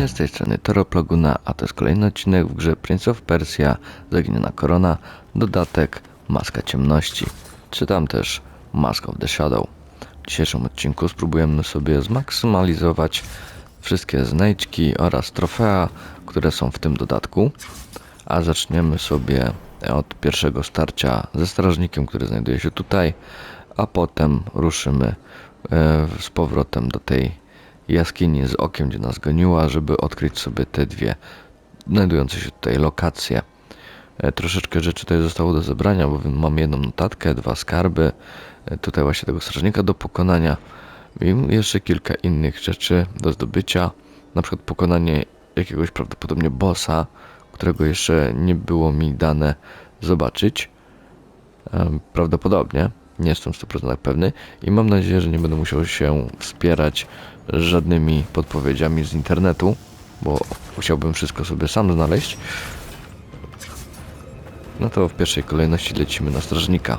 witajcie, z tej strony Plaguna, a to jest kolejny odcinek w grze Prince of Persia, Zaginiona Korona, dodatek Maska Ciemności, czy tam też Mask of the Shadow. W dzisiejszym odcinku spróbujemy sobie zmaksymalizować wszystkie znajdźki oraz trofea, które są w tym dodatku, a zaczniemy sobie od pierwszego starcia ze strażnikiem, który znajduje się tutaj, a potem ruszymy z powrotem do tej jaskini z okiem, gdzie nas goniła, żeby odkryć sobie te dwie znajdujące się tutaj lokacje. Troszeczkę rzeczy tutaj zostało do zebrania, bo mam jedną notatkę, 2 skarby, tutaj właśnie tego strażnika do pokonania i jeszcze kilka innych rzeczy do zdobycia, na przykład pokonanie jakiegoś prawdopodobnie bossa, którego jeszcze nie było mi dane zobaczyć. Prawdopodobnie, nie jestem 100% pewny i mam nadzieję, że nie będę musiał się wspierać żadnymi podpowiedziami z internetu, bo musiałbym wszystko sobie sam znaleźć. No to w pierwszej kolejności lecimy na strażnika.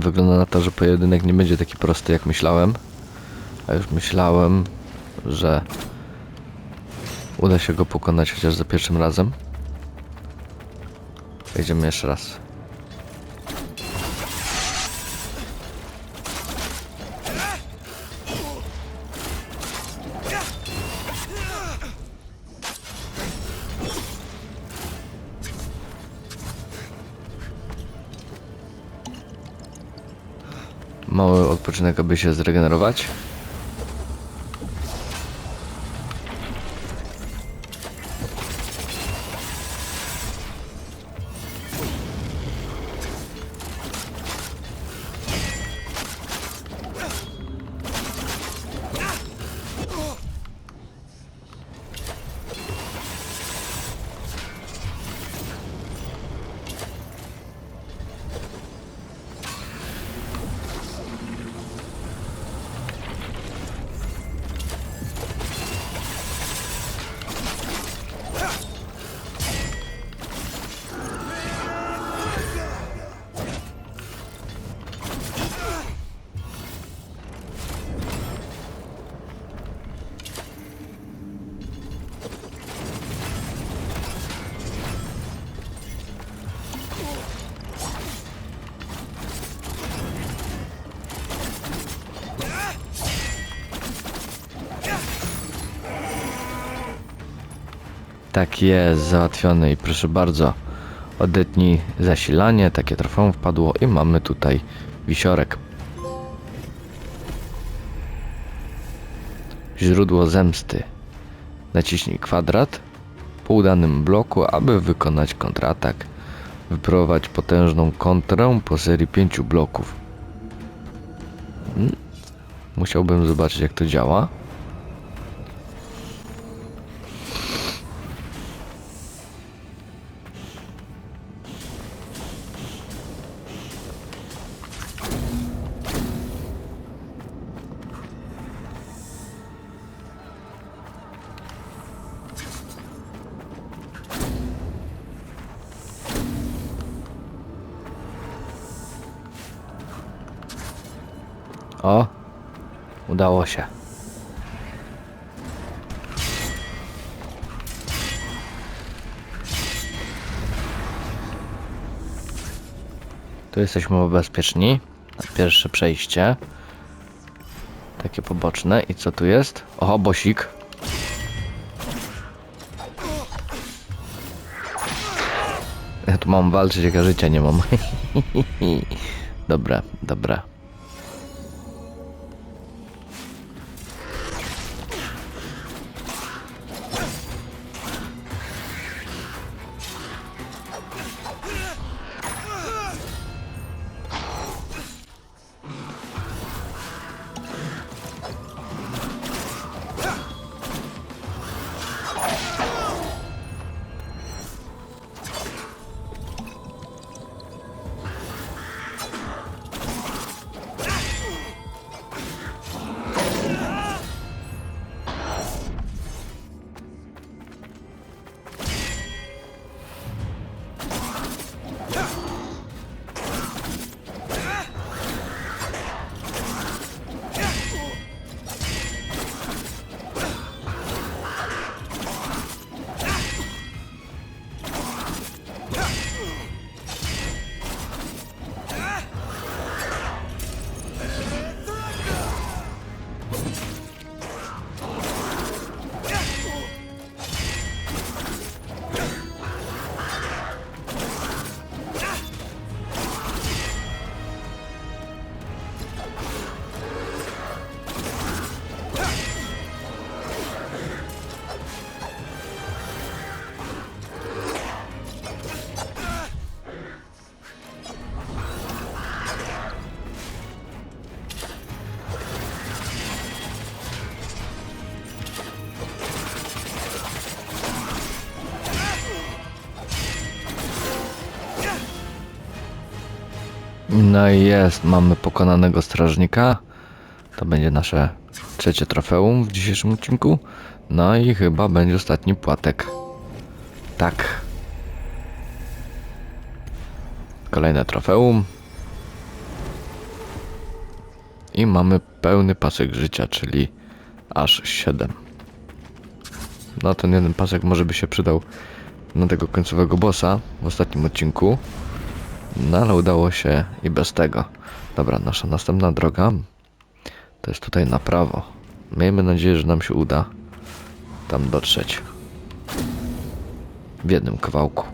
Wygląda na to, że pojedynek nie będzie taki prosty, jak myślałem. A już myślałem, że uda się go pokonać chociaż za pierwszym razem. Wejdziemy jeszcze raz. Mały odpoczynek, aby się zregenerować. Tak jest, załatwiony i proszę bardzo, odetnij zasilanie, takie trofeum wpadło i mamy tutaj wisiorek. Źródło zemsty. Naciśnij kwadrat po udanym bloku, aby wykonać kontratak. Wyprowadź potężną kontrę po serii 5 bloków. Musiałbym zobaczyć, jak to działa. O, udało się. Tu jesteśmy bezpieczni. Pierwsze przejście. Takie poboczne. I co tu jest? Oho, bosik. Ja tu mam walczyć, jak ja życia nie mam. Dobra, dobra. No i jest, mamy pokonanego strażnika. To będzie nasze trzecie trofeum w dzisiejszym odcinku. No i chyba będzie ostatni płatek. Tak. Kolejne trofeum. I mamy pełny pasek życia, czyli aż 7. No ten jeden pasek może by się przydał na tego końcowego bossa w ostatnim odcinku. No ale udało się i bez tego. Dobra, nasza następna droga to jest tutaj na prawo. Miejmy nadzieję, że nam się uda tam dotrzeć w jednym kawałku.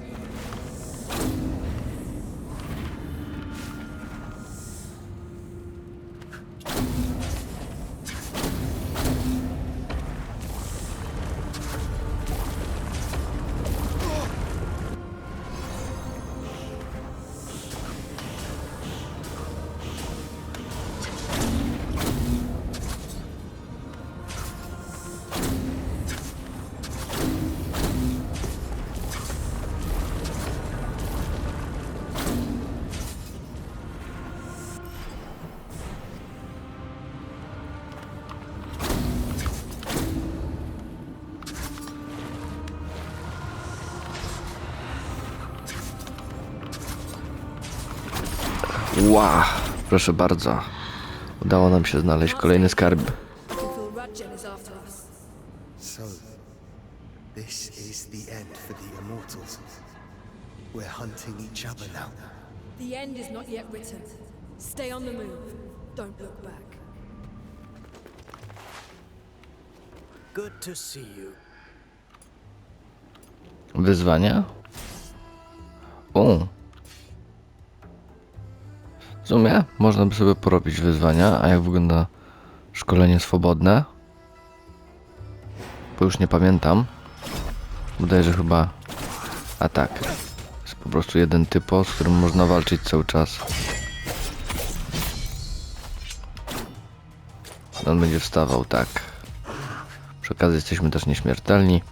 Wow, proszę bardzo. Udało nam się znaleźć kolejny skarb. So, this is the end for the immortals. We're hunting each other now. The end is not yet written. Stay on the move. Don't look back. Good to see you. Wyzwania? O. W sumie można by sobie porobić wyzwania, a jak wygląda szkolenie swobodne? Bo już nie pamiętam. Bodajże chyba... A tak. Jest po prostu jeden typo, z którym można walczyć cały czas. On będzie wstawał, tak. Przy okazji jesteśmy też nieśmiertelni.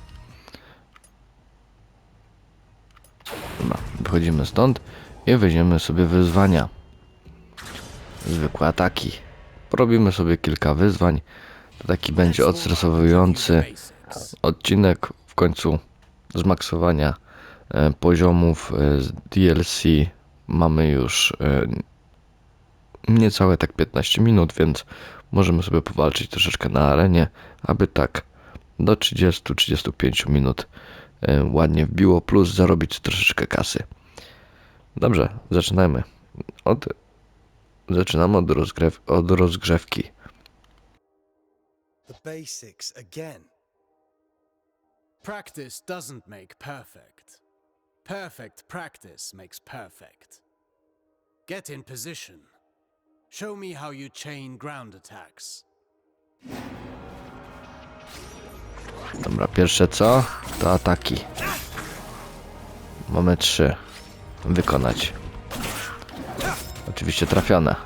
Dobra, wychodzimy stąd i weźmiemy sobie wyzwania. Zwykłe ataki. Porobimy sobie kilka wyzwań. To taki będzie odstresowujący odcinek. W końcu zmaksowania poziomów z DLC mamy już niecałe tak 15 minut, więc możemy sobie powalczyć troszeczkę na arenie, aby tak do 30-35 minut ładnie wbiło, plus zarobić troszeczkę kasy. Dobrze, zaczynamy od rozgrzewki. The basics again. Practice doesn't make perfect. Perfect practice makes perfect. Get in position. Show me how you chain ground attacks. Dobra, pierwsze co? To ataki. Mamy 3. Wykonać. Oczywiście trafione.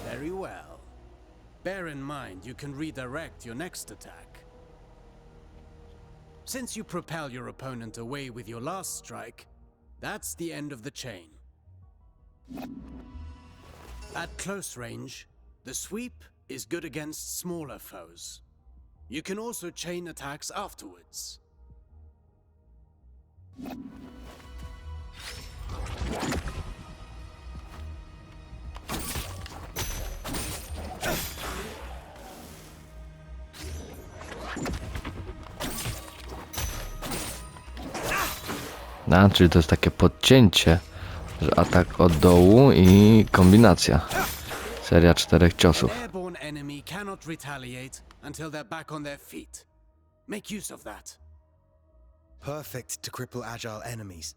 Very well. Bear in mind you can redirect your next attack. Since you propel your opponent away with your last strike, that's the end of the chain. At close range, the sweep is good against smaller foes. You can also chain attacks afterwards. No, czyli to jest takie podcięcie, że atak od dołu i kombinacja. Seria 4 ciosów. An airborne enemy cannot retaliate until they're back on their feet. Make use of that. Perfect to cripple agile enemies.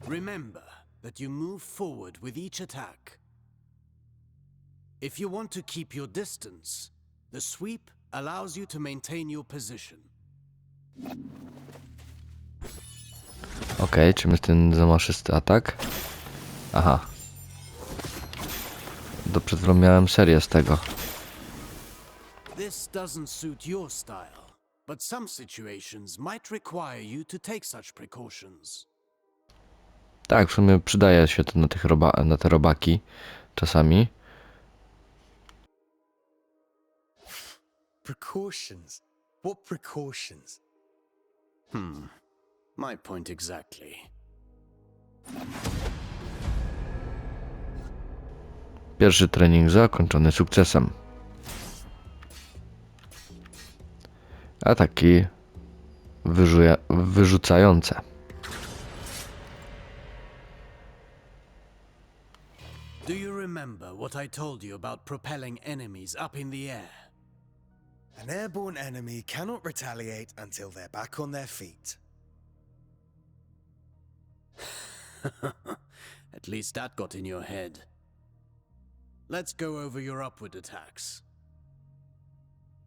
Remember that you move forward with each attack. If you want to keep your distance, the sweep allows you to maintain your position. Okej, czym jest ten zamaszysty atak? Aha. Przed chwilą miałem serię z tego. This doesn't suit your style, but some situations might require you to take such precautions. Tak, w sumie przydaje się to na te robaki czasami. Precautions? What precautions? My point exactly. Pierwszy trening zakończony sukcesem. Ataki wyrzucające. Do you remember what I told you about propelling enemies up in the air? An airborne enemy cannot retaliate until they're back on their feet. At least that got in your head. Let's go over your upward attacks.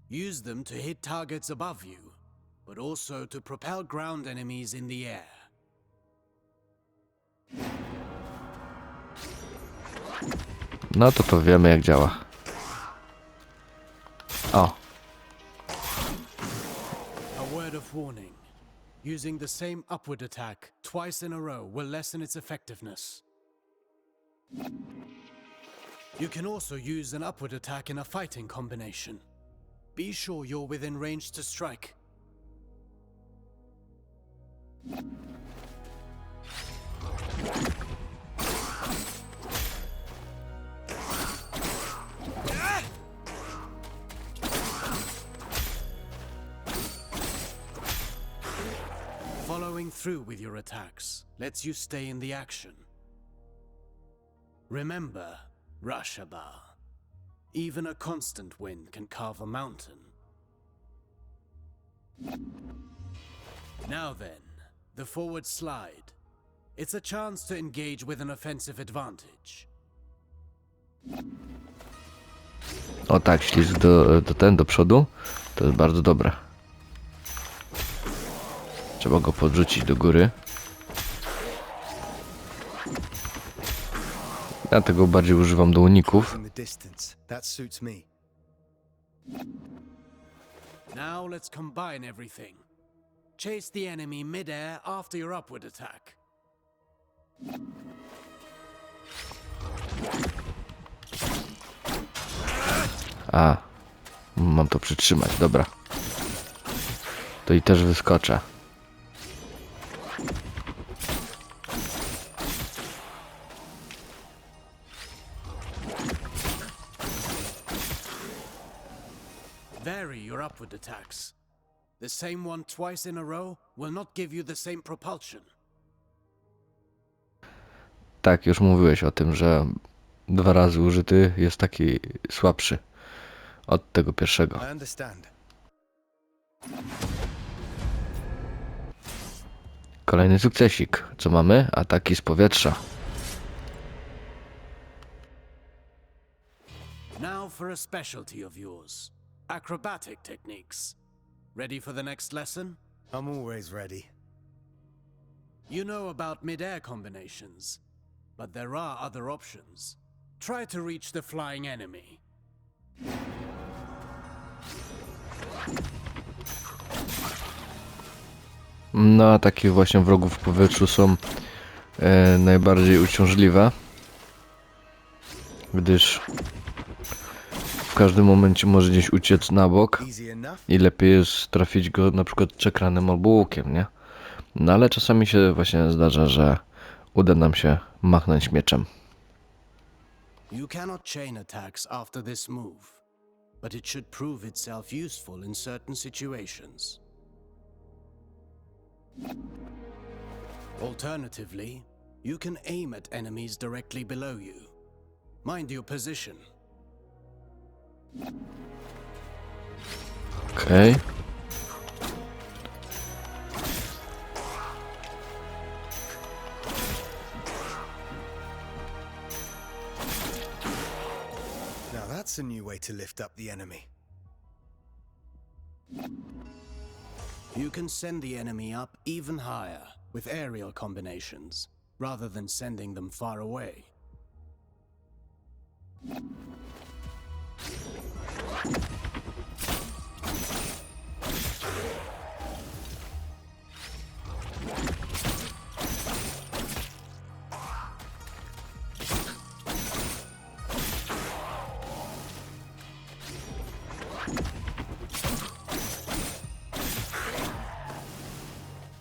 Use them to hit targets above you, but also to propel ground enemies in the air. No to wiemy jak działa. O. A word of warning. Using the same upward attack twice in a row will lessen its effectiveness. You can also use an upward attack in a fighting combination. Be sure you're within range to strike. Following through with your attacks lets you stay in the action. Remember, Rashaba. Even a constant wind can carve a mountain. Now then, the forward slide. It's a chance to engage with an offensive advantage. O tak, ślizg do przodu. To jest bardzo dobre. Trzeba go podrzucić do góry. Ja tego bardziej używam do uników. In the distance, that suits me. Now let's combine everything. Chase the enemy mid-air after your upward attack. A, mam to przytrzymać, dobra. To i też wyskoczę. Vary your upward attacks. The same one twice in a row will not give you the same propulsion. Tak, już mówiłeś o tym, że 2 razy użyty jest taki słabszy od tego pierwszego. I understand. Kolejny sukcesik. Co mamy? Ataki z powietrza. Now for a specialty of yours. Acrobatic techniques. Ready for the next lesson? I'm always ready. You know about mid-air combinations, but there are other options. Try to reach the flying enemy. No, ataki właśnie wrogów w powietrzu są najbardziej uciążliwe, gdyż w każdym momencie może gdzieś uciec na bok Easy enough? i lepiej jest trafić go na przykład czekranem albo łukiem, nie? No ale czasami się właśnie zdarza, że uda nam się machnąć mieczem. You cannot chain attacks after this move, but it should prove itself useful in certain situations. Alternatively, you can aim at enemies directly below you. Mind your position. Okej. Now that's a new way to lift up the enemy. You can send the enemy up even higher with aerial combinations, rather than sending them far away.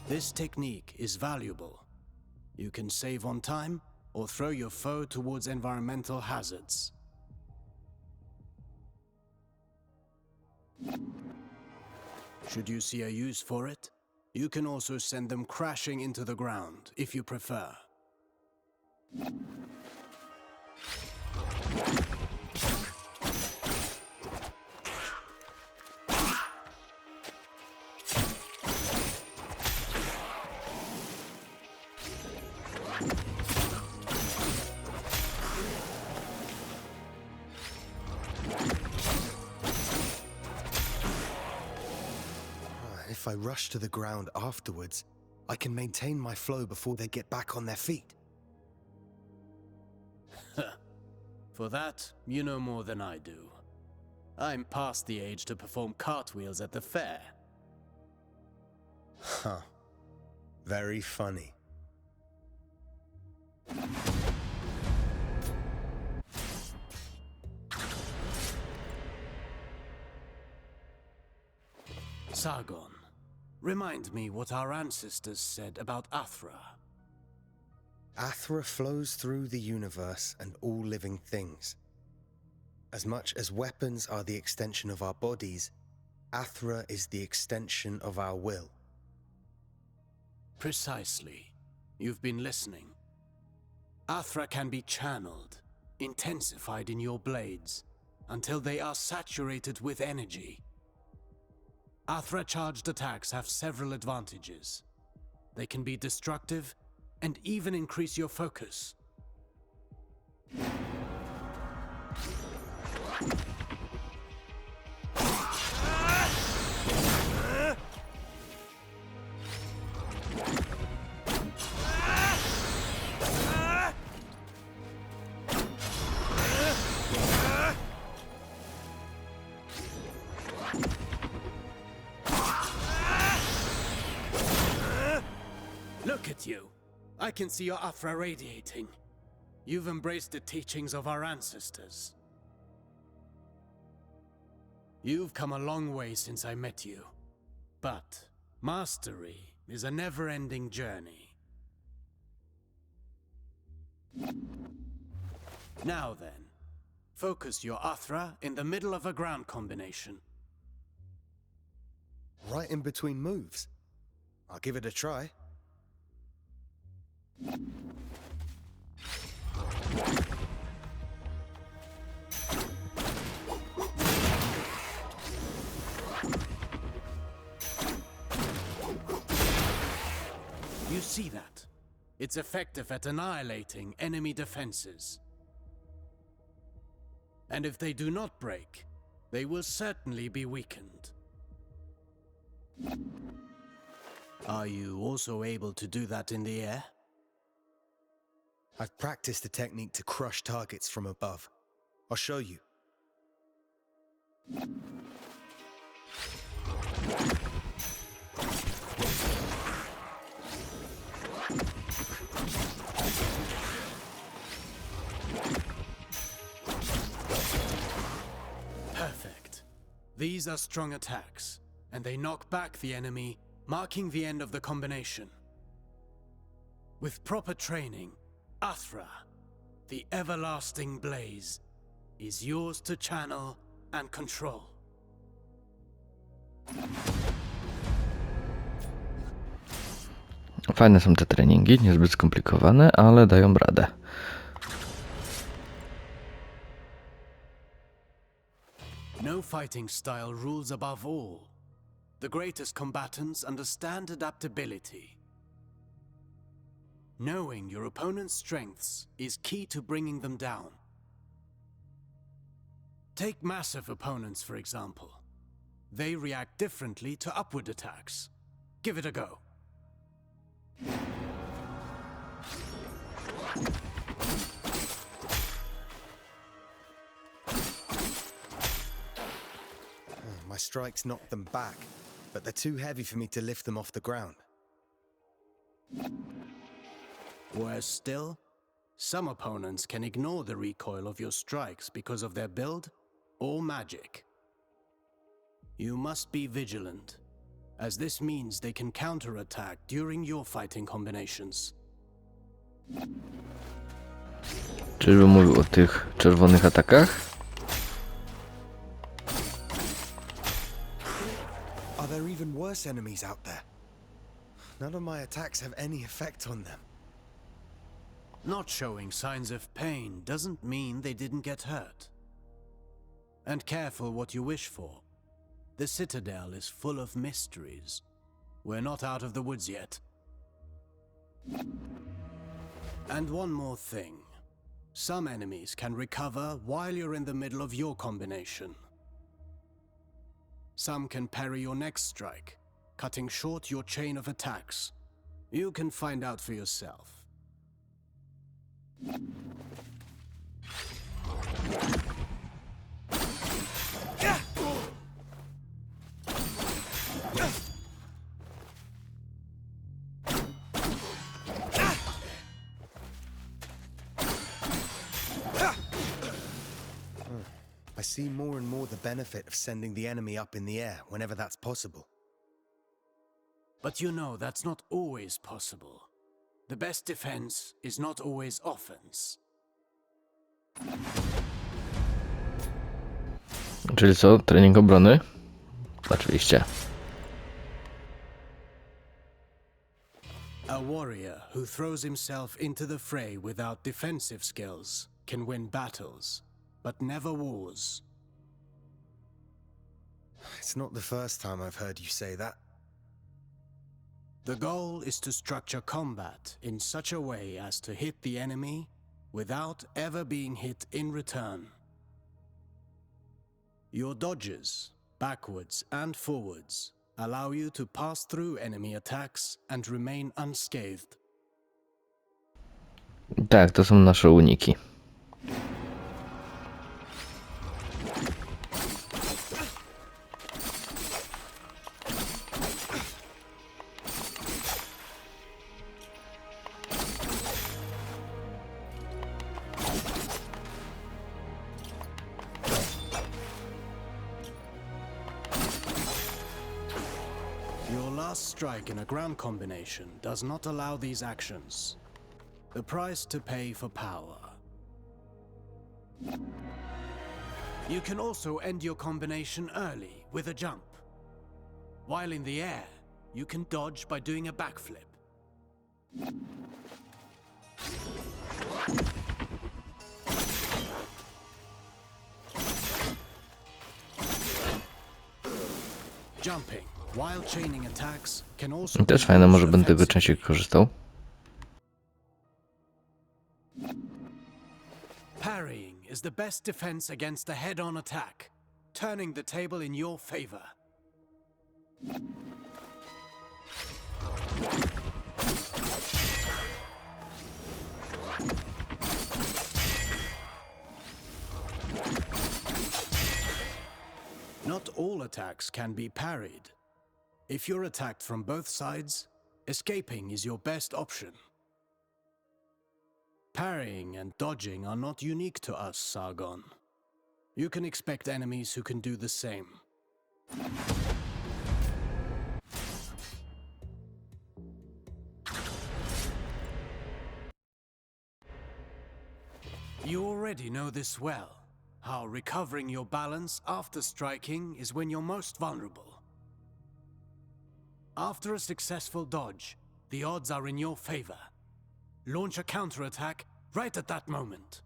This technique is valuable. You can save on time or throw your foe towards environmental hazards. Should you see a use for it, you can also send them crashing into the ground if you prefer. If I rush to the ground afterwards, I can maintain my flow before they get back on their feet. For that, you know more than I do. I'm past the age to perform cartwheels at the fair. Huh. Very funny. Sargon, remind me what our ancestors said about Athra. Athra flows through the universe and all living things. As much as weapons are the extension of our bodies, Athra is the extension of our will. Precisely. You've been listening. Athra can be channeled, intensified in your blades, until they are saturated with energy. Athra-charged attacks have several advantages. They can be destructive and even increase your focus. Look at you. I can see your Athra radiating. You've embraced the teachings of our ancestors. You've come a long way since I met you. But mastery is a never-ending journey. Now then, focus your Athra in the middle of a ground combination. Right in between moves. I'll give it a try. You see that? It's effective at annihilating enemy defenses. And if they do not break, they will certainly be weakened. Are you also able to do that in the air? I've practiced the technique to crush targets from above. I'll show you. Perfect. These are strong attacks, and they knock back the enemy, marking the end of the combination. With proper training, Athra, the everlasting blaze, is yours to channel and control. Fajne są te treningi, niezbyt skomplikowane, ale dają radę. No fighting style rules above all. The greatest combatants understand adaptability. Knowing your opponent's strengths is key to bringing them down. Take massive opponents, for example. They react differently to upward attacks. Give it a go. My strikes knocked them back, but they're too heavy for me to lift them off the ground. Worse still, some opponents can ignore the recoil of your strikes because of their build or magic. You must be vigilant, as this means they can counterattack during your fighting combinations. Czyżby mówił o tych czerwonych atakach? Are there even worse enemies out there? None of my attacks have any effect on them. Not showing signs of pain doesn't mean they didn't get hurt. And careful what you wish for. The Citadel is full of mysteries. We're not out of the woods yet. And one more thing. Some enemies can recover while you're in the middle of your combination. Some can parry your next strike, cutting short your chain of attacks. You can find out for yourself. I see more and more the benefit of sending the enemy up in the air whenever that's possible. But you know that's not always possible. The best defense is not always offense. Czyli co? Trening obrony? Oczywiście. A warrior who throws himself into the fray without defensive skills can win battles, but never wars. It's not the first time I've heard you say that. The goal is to structure combat in such a way as to hit the enemy without ever being hit in return. Your dodges, backwards and forwards, allow you to pass through enemy attacks and remain unscathed. Tak, to są nasze uniki. Your last strike in a ground combination does not allow these actions. The price to pay for power. You can also end your combination early with a jump. While in the air, you can dodge by doing a backflip. Jumping While chaining attacks can also I też be fajne, może used będę tego offensively. częściej korzystał. Parrying is the best defense against a head-on attack, turning the table in your favor. Not all attacks can be parried. If you're attacked from both sides, escaping is your best option. Parrying and dodging are not unique to us, Sargon. You can expect enemies who can do the same. You already know this well, how recovering your balance after striking is when you're most vulnerable. After a successful dodge, the odds are in your favor. Launch a counterattack right at that moment.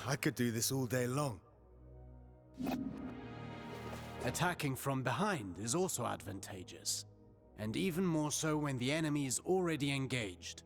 I could do this all day long. Attacking from behind is also advantageous, and even more so when the enemy is already engaged.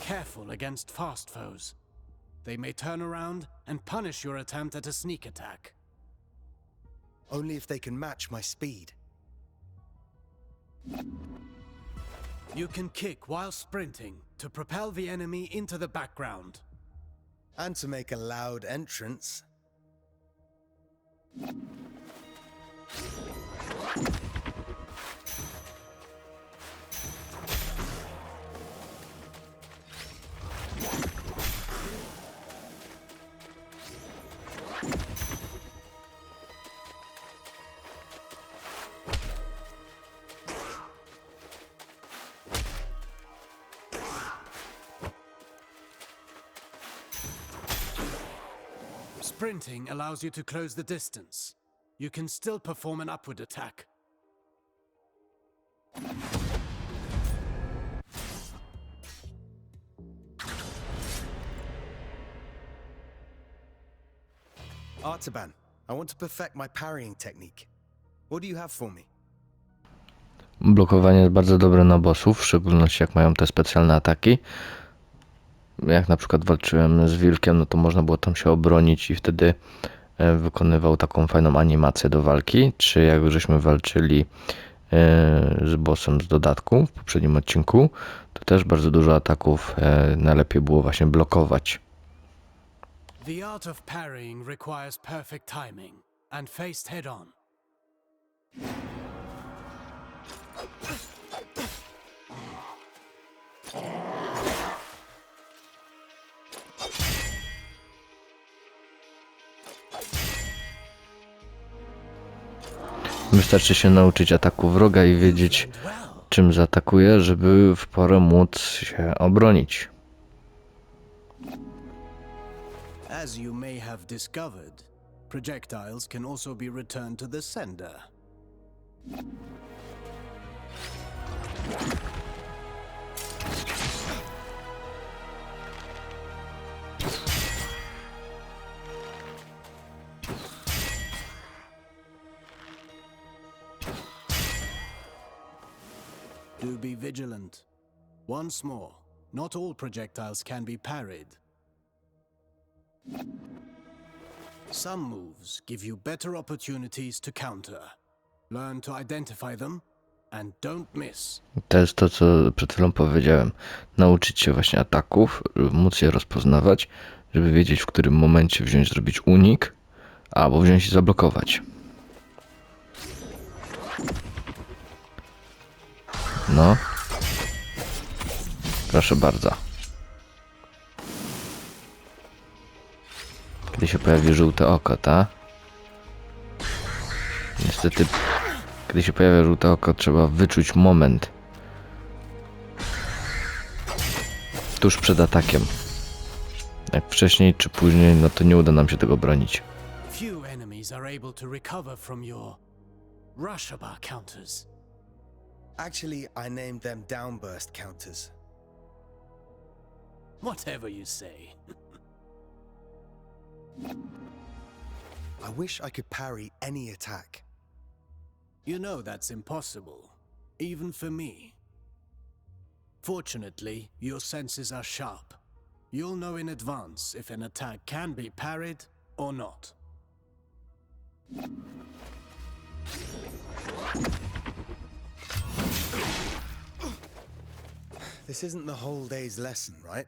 Careful against fast foes. They may turn around and punish your attempt at a sneak attack. Only if they can match my speed. You can kick while sprinting to propel the enemy into the background. And to make a loud entrance. Sprinting allows you to close the distance. You can still perform an upward attack. Artaban, I want to perfect my parrying technique. What do you have for me? Blokowanie jest bardzo dobre na bossów, w szczególności jak mają te specjalne ataki. Jak na przykład walczyłem z wilkiem, no to można było tam się obronić i wtedy wykonywał taką fajną animację do walki. Czy jak żeśmy walczyli z bossem z dodatku w poprzednim odcinku, to też bardzo dużo ataków najlepiej było właśnie blokować. The art of parrying requires perfect timing and faced head on. Wystarczy się nauczyć ataku wroga i wiedzieć, czym zaatakuje, żeby w porę móc się obronić. As you may have discovered, projectiles can also be returned to the sender. Do be vigilant. Once more, not all projectiles can be parried. Some moves give you better opportunities to counter. Learn to identify them and don't miss. To jest to, co przed chwilą powiedziałem. Nauczyć się właśnie ataków, żeby móc je rozpoznawać, żeby wiedzieć, w którym momencie wziąć, zrobić unik, albo wziąć i zablokować. No. Proszę bardzo. Kiedy się pojawi żółte oko, ta? Niestety, kiedy się pojawia żółte oko, trzeba wyczuć moment tuż przed atakiem. Jak wcześniej czy później, no to nie uda nam się tego bronić. Few enemies are able to recover from your rush-bar counters. Actually, I named them downburst counters. Whatever you say. I wish I could parry any attack. You know that's impossible, even for me. Fortunately, your senses are sharp. You'll know in advance if an attack can be parried or not. This isn't the whole day's lesson, right?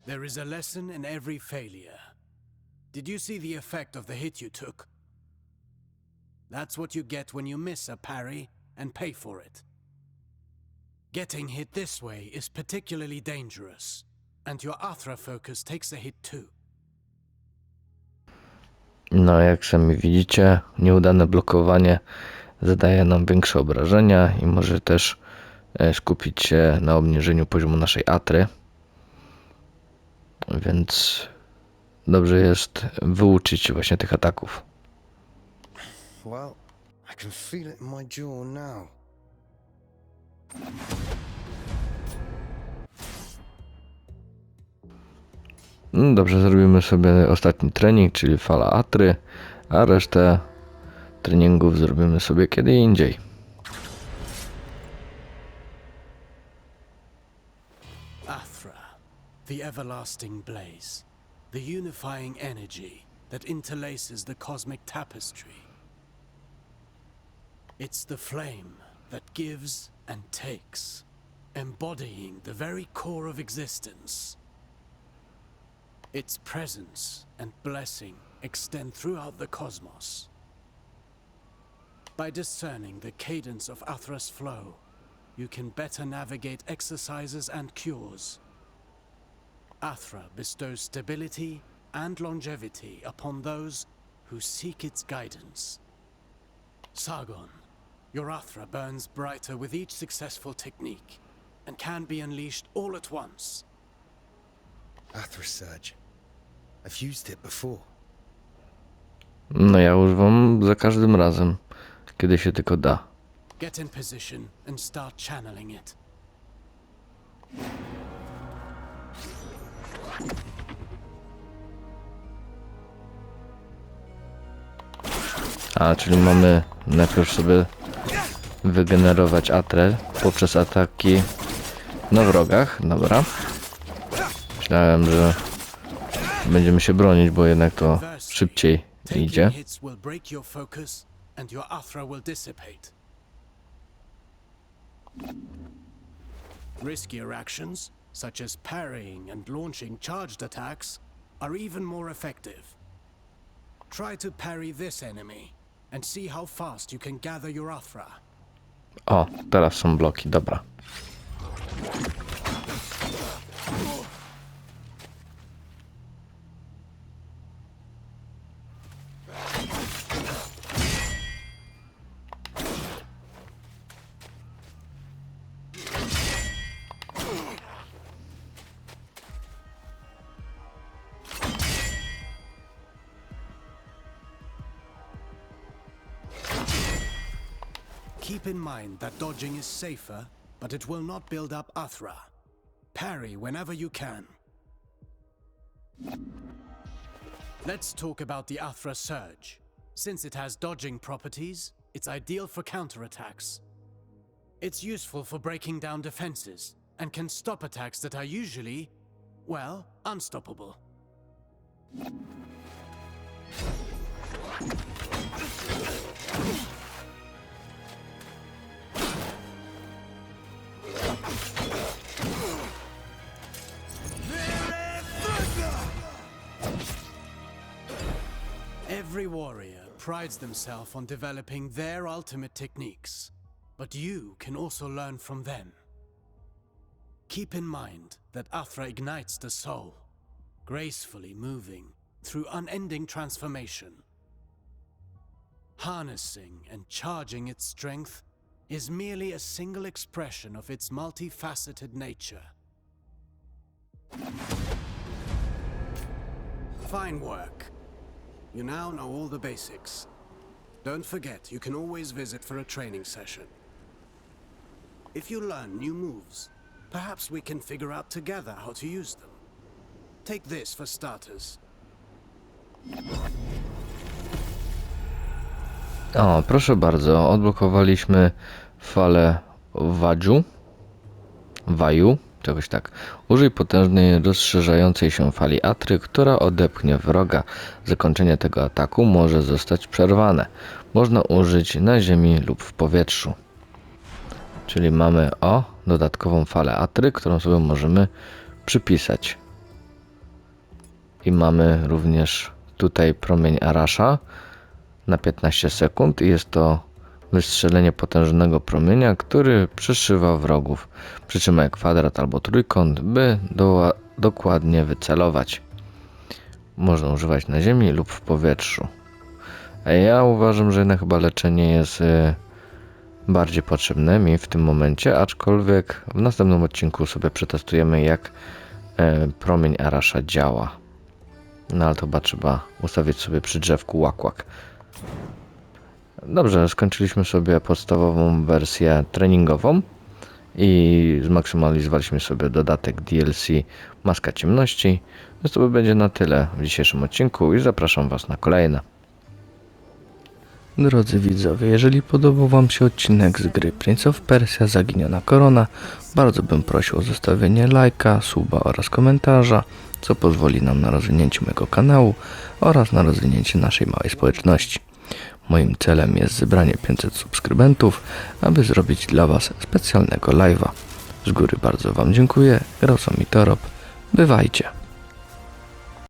There is a lesson in every failure. Did you see the effect of the hit you took? That's what you get when you miss a parry and pay for it. Getting hit this way is particularly dangerous, and your Athra focus takes a hit too. No, jak sami widzicie, nieudane blokowanie zadaje nam większe obrażenia i może też skupić się na obniżeniu poziomu naszej atry. Więc dobrze jest wyuczyć się właśnie tych ataków. Well, I can feel it in my jaw now. No dobrze, zrobimy sobie ostatni trening, czyli fala atry, a resztę treningów zrobimy sobie kiedy indziej. Athra, the everlasting blaze, the unifying energy that interlaces the cosmic tapestry. It's the flame that gives and takes, embodying the very core of existence. Its presence and blessing extend throughout the cosmos. By discerning the cadence of Athra's flow, you can better navigate exercises and cures. Athra bestows stability and longevity upon those who seek its guidance. Sargon, your Athra burns brighter with each successful technique, and can be unleashed all at once. Athra Surge. I've used it before. No ja używam za każdym razem, kiedy się tylko da. Get in position and start channeling it. A, czyli mamy najpierw sobie wygenerować atrę poprzez ataki na wrogach. Dobra. Myślałem, że będziemy się bronić, bo jednak to szybciej idzie. Taking hits will break your focus and your Athra will dissipate. Riskier actions, such as parrying and launching charged attacks, are even more effective. Try to parry this enemy and see how fast you can gather your Athra. O, teraz są bloki, dobra. Keep in mind that dodging is safer, but it will not build up Athra. Parry whenever you can. Let's talk about the Athra Surge. Since it has dodging properties, it's ideal for counterattacks. It's useful for breaking down defenses, and can stop attacks that are usually, well, unstoppable. Every warrior prides themselves on developing their ultimate techniques, but you can also learn from them. Keep in mind that Athra ignites the soul, gracefully moving through unending transformation. Harnessing and charging its strength is merely a single expression of its multifaceted nature. Fine work. You now know all the basics. Don't forget, you can always visit for a training session. If you learn new moves, perhaps we can figure out together how to use them. Take this for starters. O, proszę bardzo, odblokowaliśmy falę Waju, czegoś tak. Użyj potężnej, rozszerzającej się fali Atry, która odepchnie wroga. Zakończenie tego ataku może zostać przerwane. Można użyć na ziemi lub w powietrzu. Czyli mamy dodatkową falę Atry, którą sobie możemy przypisać. I mamy również tutaj promień Arasha na 15 sekund i jest to wystrzelenie potężnego promienia, który przeszywa wrogów. Przytrzymaj kwadrat albo trójkąt, by dokładnie wycelować. Można używać na ziemi lub w powietrzu. A ja uważam, że jednak chyba leczenie jest bardziej potrzebne mi w tym momencie, aczkolwiek w następnym odcinku sobie przetestujemy, jak promień Arasha działa. No ale to chyba trzeba ustawić sobie przy drzewku łak. Dobrze, skończyliśmy sobie podstawową wersję treningową i zmaksymalizowaliśmy sobie dodatek DLC Maska Ciemności. Więc to będzie na tyle w dzisiejszym odcinku i zapraszam Was na kolejne. Drodzy widzowie, jeżeli podobał Wam się odcinek z gry Prince of Persia Zaginiona Korona, bardzo bym prosił o zostawienie lajka, suba oraz komentarza, co pozwoli nam na rozwinięcie mojego kanału oraz na rozwinięcie naszej małej społeczności. Moim celem jest zebranie 500 subskrybentów, aby zrobić dla Was specjalnego live'a. Z góry bardzo Wam dziękuję, grał mi Torop, bywajcie.